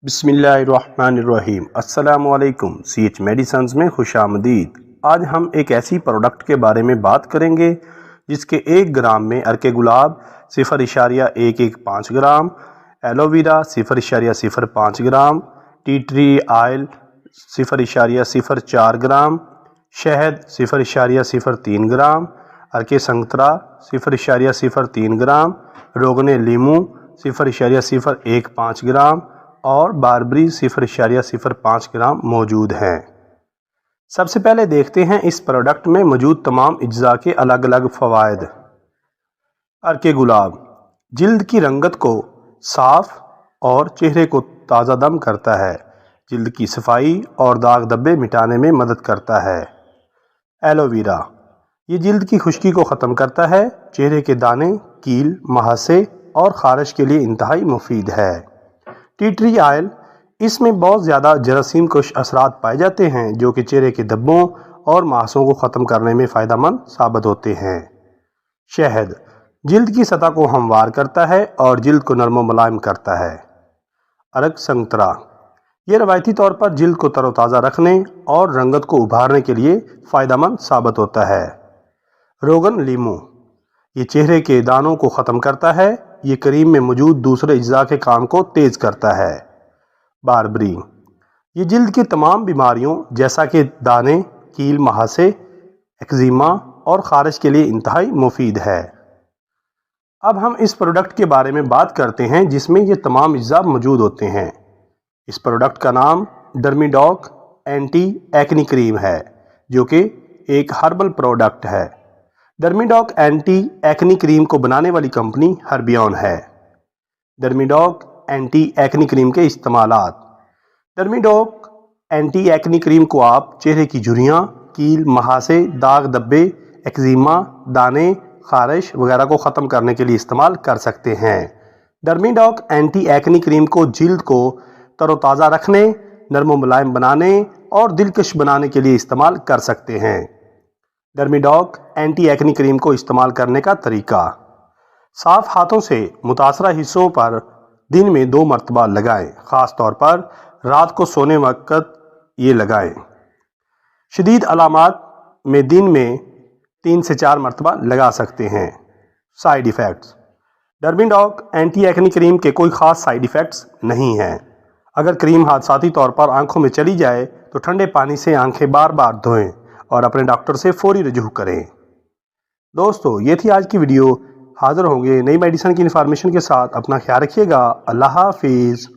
بسم اللہ الرحمن الرحیم۔ السلام علیکم۔ سی ایچ میڈیسنز میں خوش آمدید۔ آج ہم ایک ایسی پروڈکٹ کے بارے میں بات کریں گے جس کے 1 گرام میں ارک گلاب 0.115 gram, aloe vera 0.05 gram, tea tree oil 0.04 gram, شہد 0.03 گرام، ارک سنگترا 0.03 گرام، روغن لیمو 0.15 گرام اور باربری 0.05 گرام موجود ہیں۔ سب سے پہلے دیکھتے ہیں اس پروڈکٹ میں موجود تمام اجزاء کے الگ الگ فوائد۔ ارک گلاب جلد کی رنگت کو صاف اور چہرے کو تازہ دم کرتا ہے، جلد کی صفائی اور داغ دھبے مٹانے میں مدد کرتا ہے۔ ایلو ویرا یہ جلد کی خشکی کو ختم کرتا ہے، چہرے کے دانے، کیل، مہاسے اور خارش کے لیے انتہائی مفید ہے۔ ٹی ٹری آئل اس میں بہت زیادہ جراثیم کش اثرات پائے جاتے ہیں جو کہ چہرے کے دھبوں اور ماسوں کو ختم کرنے میں فائدہ مند ثابت ہوتے ہیں۔ شہد جلد کی سطح کو ہموار کرتا ہے اور جلد کو نرم و ملائم کرتا ہے۔ ارک سنگترا یہ روایتی طور پر جلد کو تر و تازہ رکھنے اور رنگت کو ابھارنے کے لیے فائدہ مند ثابت ہوتا ہے۔ روغن لیمو یہ چہرے کے دانوں کو ختم کرتا ہے، یہ کریم میں موجود دوسرے اجزاء کے کام کو تیز کرتا ہے۔ باربری یہ جلد کی تمام بیماریوں جیسا کہ دانے، کیل، مہاسے، ایکزیما اور خارش کے لیے انتہائی مفید ہے۔ اب ہم اس پروڈکٹ کے بارے میں بات کرتے ہیں جس میں یہ تمام اجزاء موجود ہوتے ہیں۔ اس پروڈکٹ کا نام ڈرمیڈاک اینٹی ایکنی کریم ہے جو کہ ایک ہربل پروڈکٹ ہے۔ ڈرمیڈاک اینٹی ایکنی کریم کو بنانے والی کمپنی ہربیون ہے۔ ڈرمیڈاک اینٹی ایکنی کریم کے استعمالات۔ ڈرمیڈاک اینٹی ایکنی کریم کو آپ چہرے کی جھریاں، کیل، مہاسے، داغ دھبے، ایکزیما، دانے، خارش وغیرہ کو ختم کرنے کے لیے استعمال کر سکتے ہیں۔ ڈرمیڈاک اینٹی ایکنی کریم کو جلد کو تر و تازہ رکھنے، نرم و ملائم بنانے اور دلکش بنانے کے لیے استعمال کر سکتے ہیں۔ ڈرمیڈاک اینٹی ایکنی کریم کو استعمال کرنے کا طریقہ: صاف ہاتھوں سے متاثرہ حصوں پر دن میں 2 مرتبہ لگائیں، خاص طور پر رات کو سونے وقت یہ لگائیں۔ شدید علامات میں دن میں 3 سے 4 مرتبہ لگا سکتے ہیں۔ سائیڈ ایفیکٹس: ڈرمیڈاک اینٹی ایکنی کریم کے کوئی خاص سائیڈ ایفیکٹس نہیں ہیں۔ اگر کریم حادثاتی طور پر آنکھوں میں چلی جائے تو ٹھنڈے پانی سے آنکھیں بار بار دھوئیں اور اپنے ڈاکٹر سے فوری رجوع کریں۔ دوستو یہ تھی آج کی ویڈیو۔ حاضر ہوں گے نئی میڈیسن کی انفارمیشن کے ساتھ۔ اپنا خیال رکھیے گا۔ اللہ حافظ۔